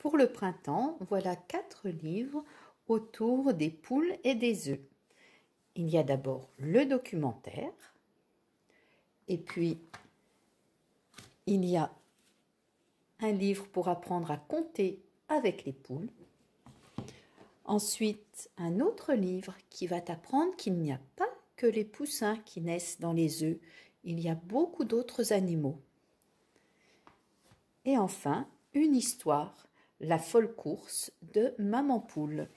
Pour le printemps, voilà 4 livres autour des poules et des œufs. Il y a d'abord le documentaire, et puis il y a un livre pour apprendre à compter avec les poules. Ensuite, un autre livre qui va t'apprendre qu'il n'y a pas que les poussins qui naissent dans les œufs, il y a beaucoup d'autres animaux. Et enfin, une histoire, La folle course de Maman Poule.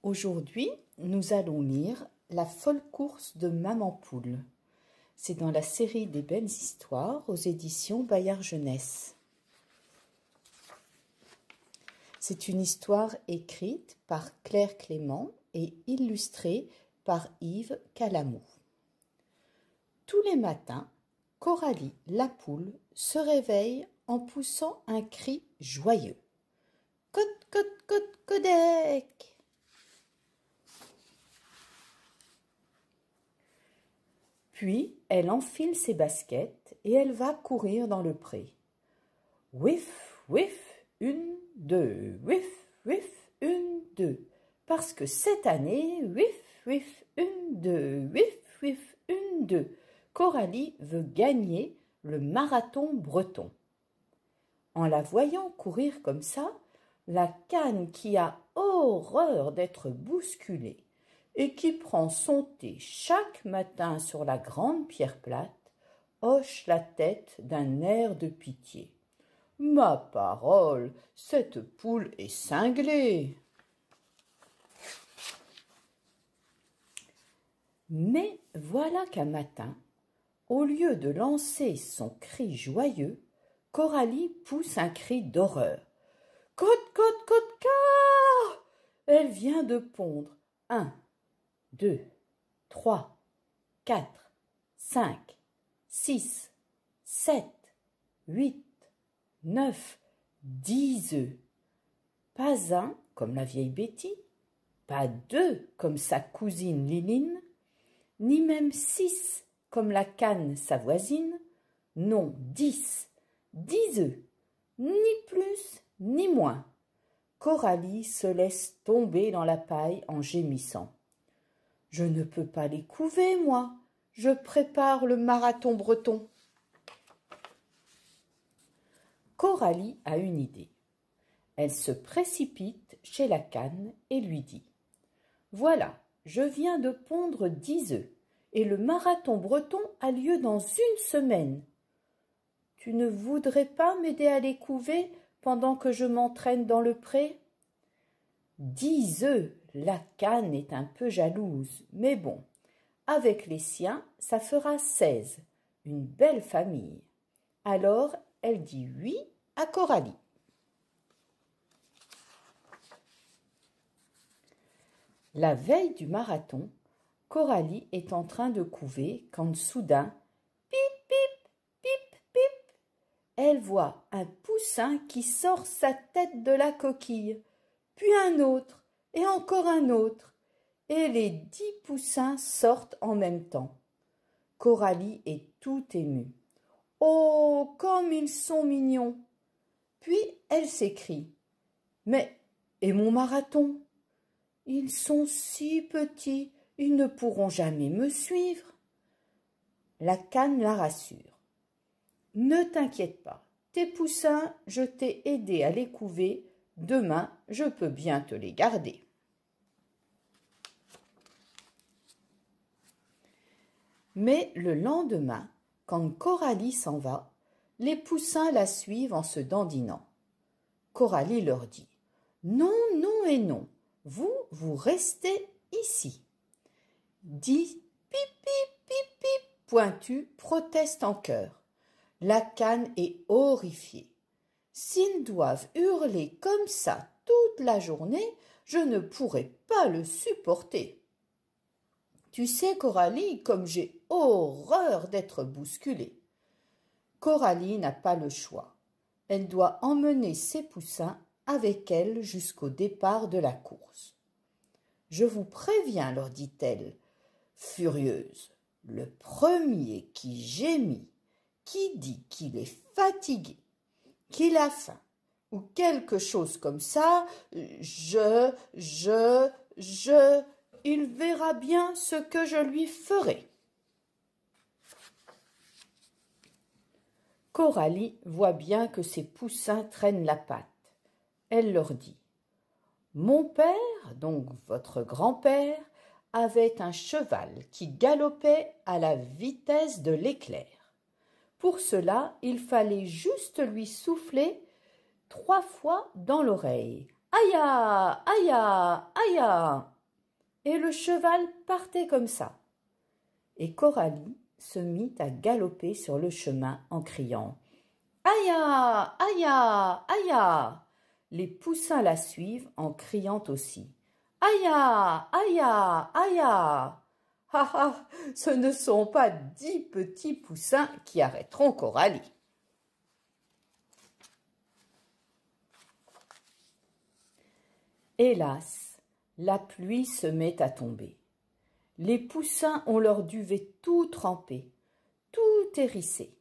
Aujourd'hui, nous allons lire La folle course de Maman Poule. C'est dans la série des belles histoires aux éditions Bayard Jeunesse. C'est une histoire écrite par Claire Clément et illustrée par Yves Calamou. Tous les matins, Coralie la poule se réveille en poussant un cri joyeux. Cote, cote, cote, codec! Puis elle enfile ses baskets et elle va courir dans le pré. Whiff, whiff, 1, 2, whiff, whiff, 1, 2. Parce que cette année, whiff, whiff, 1, 2, whiff, whiff, 1, 2. Coralie veut gagner le marathon breton. En la voyant courir comme ça, la cane qui a horreur d'être bousculée et qui prend son thé chaque matin sur la grande pierre plate, hoche la tête d'un air de pitié. « Ma parole, cette poule est cinglée !» Mais voilà qu'un matin, au lieu de lancer son cri joyeux, Coralie pousse un cri d'horreur. « Côte, côte, côte, car !» Elle vient de pondre 1, 2, 3, 4, 5, 6, 7, 8, 9, 10 œufs. Pas un comme la vieille Betty, pas 2 comme sa cousine Liline, ni même 6 comme la cane sa voisine, non 10 œufs, ni plus ni moins. Coralie se laisse tomber dans la paille en gémissant. « Je ne peux pas les couver, moi, je prépare le marathon breton. » Coralie a une idée. Elle se précipite chez la cane et lui dit « Voilà, je viens de pondre 10 œufs et le marathon breton a lieu dans 1 semaine. Tu ne voudrais pas m'aider à les couver pendant que je m'entraîne dans le pré ?» 10 œufs, la cane est un peu jalouse, mais bon, avec les siens, ça fera 16, une belle famille. Alors, elle dit oui à Coralie. La veille du marathon, Coralie est en train de couver quand soudain, pip, pip, pip, pip, elle voit un poussin qui sort sa tête de la coquille, puis un autre, et encore un autre, et les 10 poussins sortent en même temps. Coralie est tout émue. « Oh, comme ils sont mignons !» Puis elle s'écrie. « Mais, et mon marathon ? Ils sont si petits, ils ne pourront jamais me suivre. » La cane la rassure. « Ne t'inquiète pas, tes poussins, je t'ai aidé à les couver, demain je peux bien te les garder. » Mais le lendemain, quand Coralie s'en va, les poussins la suivent en se dandinant. Coralie leur dit « Non, non et non, vous restez ici. » 10 pip, pip, pip, pip, pointus protestent en chœur. La cane est horrifiée. « S'ils doivent hurler comme ça toute la journée, je ne pourrai pas le supporter. » Tu sais, Coralie, comme j'ai horreur d'être bousculée. Coralie n'a pas le choix. Elle doit emmener ses poussins avec elle jusqu'au départ de la course. « Je vous préviens, leur dit-elle, furieuse, le premier qui gémit qui dit qu'il est fatigué, qu'il a faim, ou quelque chose comme ça, il verra bien ce que je lui ferai. Coralie voit bien que ses poussins traînent la patte. Elle leur dit: Mon père, donc votre grand-père, avait un cheval qui galopait à la vitesse de l'éclair. Pour cela, il fallait juste lui souffler 3 fois dans l'oreille. Aïe, aïe, aïe. Et le cheval partait comme ça. Et Coralie se mit à galoper sur le chemin en criant: Aïe, aïe, aïe. Les poussins la suivent en criant aussi: Aïe, aïe, aïe. Ah ah, ce ne sont pas 10 petits poussins qui arrêteront Coralie. Hélas, la pluie se met à tomber. Les poussins ont leur duvet tout trempé, tout hérissé.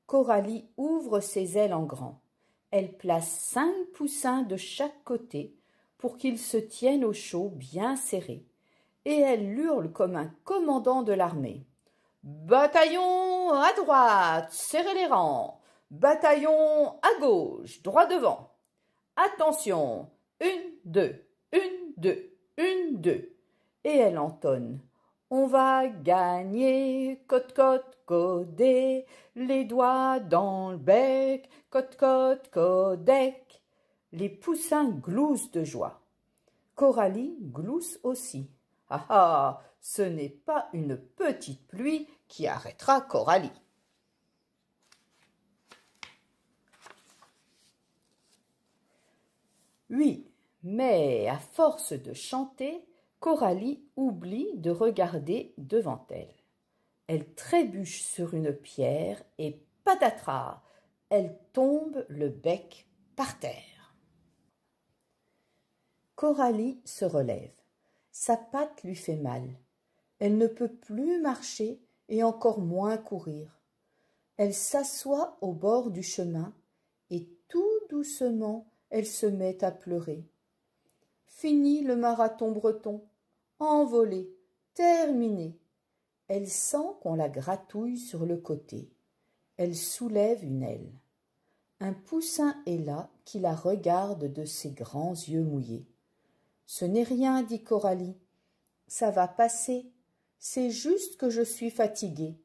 Coralie ouvre ses ailes en grand. Elle place 5 poussins de chaque côté pour qu'ils se tiennent au chaud bien serrés. Et elle hurle comme un commandant de l'armée. Bataillon à droite, serrez les rangs. Bataillon à gauche, droit devant. Attention, 1, 2, 1, 2, 1, 2. Et elle entonne: On va gagner, côte, côte, codé, les doigts dans le bec, côte, côte, codec. Les poussins gloussent de joie. Coralie glousse aussi. Ah ah, ce n'est pas une petite pluie qui arrêtera Coralie. Oui, mais à force de chanter, Coralie oublie de regarder devant elle. Elle trébuche sur une pierre et patatras, elle tombe le bec par terre. Coralie se relève. Sa patte lui fait mal. Elle ne peut plus marcher et encore moins courir. Elle s'assoit au bord du chemin et tout doucement elle se met à pleurer. Fini le marathon breton, envolé, terminé. Elle sent qu'on la gratouille sur le côté. Elle soulève une aile. Un poussin est là qui la regarde de ses grands yeux mouillés. Ce n'est rien, dit Coralie. Ça va passer. C'est juste que je suis fatiguée.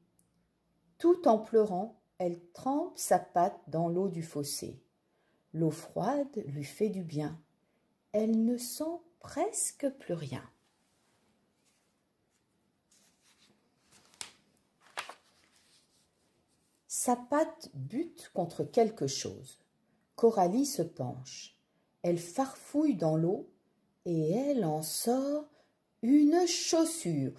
Tout en pleurant, elle trempe sa patte dans l'eau du fossé. L'eau froide lui fait du bien. Elle ne sent presque plus rien. Sa patte bute contre quelque chose. Coralie se penche. Elle farfouille dans l'eau et elle en sort une chaussure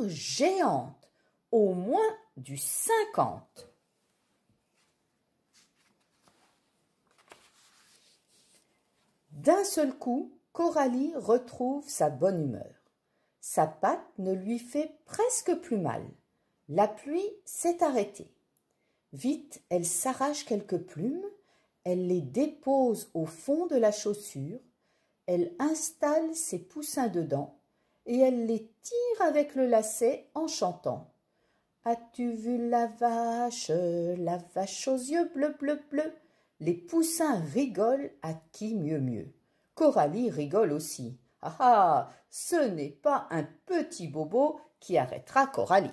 géante, au moins du 50. D'un seul coup, Coralie retrouve sa bonne humeur. Sa patte ne lui fait presque plus mal. La pluie s'est arrêtée. Vite, elle s'arrache quelques plumes, elle les dépose au fond de la chaussure, elle installe ses poussins dedans et elle les tire avec le lacet en chantant. As-tu vu la vache aux yeux bleus, bleus, bleus? Les poussins rigolent à qui mieux mieux. Coralie rigole aussi. Ah ah, ce n'est pas un petit bobo qui arrêtera Coralie.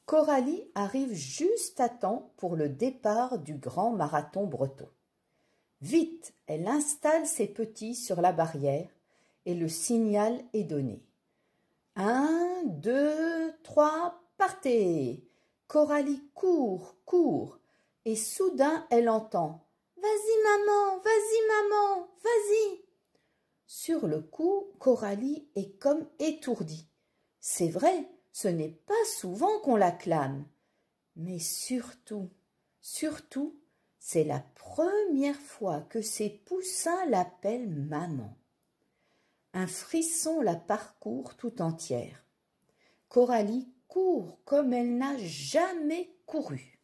Coralie arrive juste à temps pour le départ du grand marathon breton. Vite, elle installe ses petits sur la barrière et le signal est donné. 1, 2, 3, partez! Coralie court, court, et soudain elle entend « Vas-y maman, vas-y !» Sur le coup, Coralie est comme étourdie. C'est vrai, ce n'est pas souvent qu'on l'acclame. Mais surtout, c'est la première fois que ses poussins l'appellent maman. Un frisson la parcourt tout entière. Coralie court comme elle n'a jamais couru.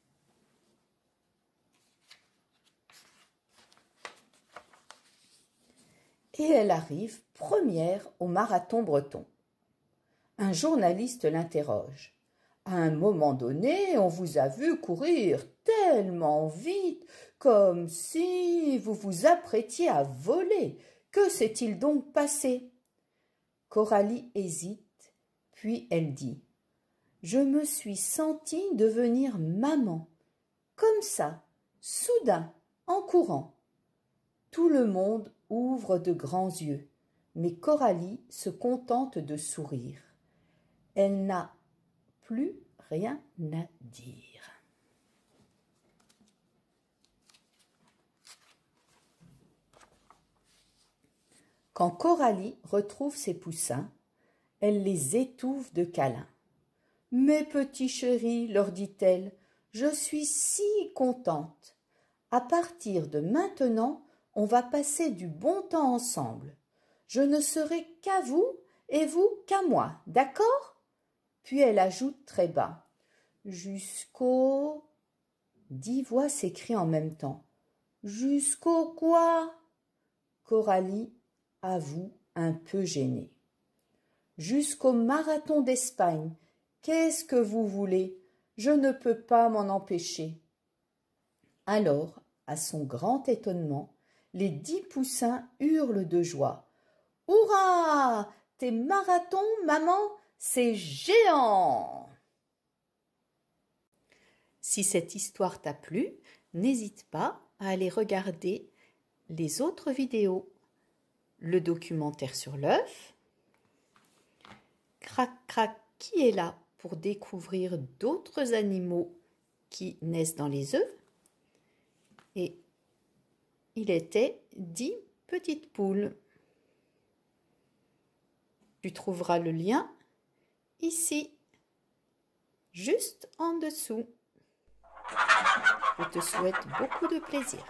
Et elle arrive première au marathon breton. Un journaliste l'interroge. À un moment donné, on vous a vu courir tellement vite, comme si vous vous apprêtiez à voler. Que s'est-il donc passé? Coralie hésite, puis elle dit « Je me suis sentie devenir maman, comme ça, soudain, en courant. » Tout le monde ouvre de grands yeux, mais Coralie se contente de sourire. Elle n'a plus rien à dire. Quand Coralie retrouve ses poussins, elle les étouffe de câlins. « Mes petits chéris, leur dit-elle, je suis si contente. À partir de maintenant, on va passer du bon temps ensemble. Je ne serai qu'à vous et vous qu'à moi, d'accord ?» Puis elle ajoute très bas « Jusqu'au… » 10 voix s'écrient en même temps. « Jusqu'au quoi ?» Coralie avoue un peu gênée. « Jusqu'au marathon d'Espagne. Qu'est-ce que vous voulez? Je ne peux pas m'en empêcher. » Alors, à son grand étonnement, les 10 poussins hurlent de joie. « Hurrah! Tes marathons, maman, c'est géant !» Si cette histoire t'a plu, n'hésite pas à aller regarder les autres vidéos. Le documentaire sur l'œuf, Crac Crac qui est là pour découvrir d'autres animaux qui naissent dans les œufs, et il était 10 petites poules. Tu trouveras le lien ici, juste en dessous. Je te souhaite beaucoup de plaisir.